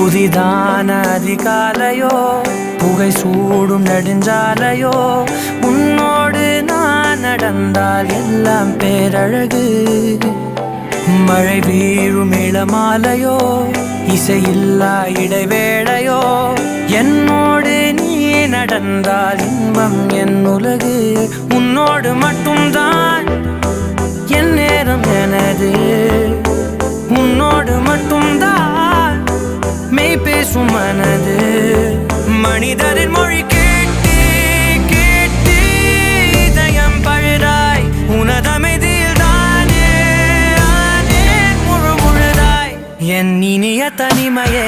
புதிதான அதிகாலையோ புகை சூடும் நெடுஞ்சாலையோ உன்னோடு நான் நடந்தால் எல்லாம் பேரழகு. மழை வீழும் இளமாலையோ இசையில்லா இடைவேளையோ என்னோடு நீ நடந்தால் இன்பம் என் உலகு. உன்னோடு மட்டும்தான் என் நேரம் எனது, உன்னோடு மட்டும்தான் மெய் பேசும் மனது. மனிதரின் மொழி கேட்டு கேட்டு இதயம் பழுதாய் உனதமைதியில் தானே ஆனே முழு முழுதாய். என் இனிய தனிமையே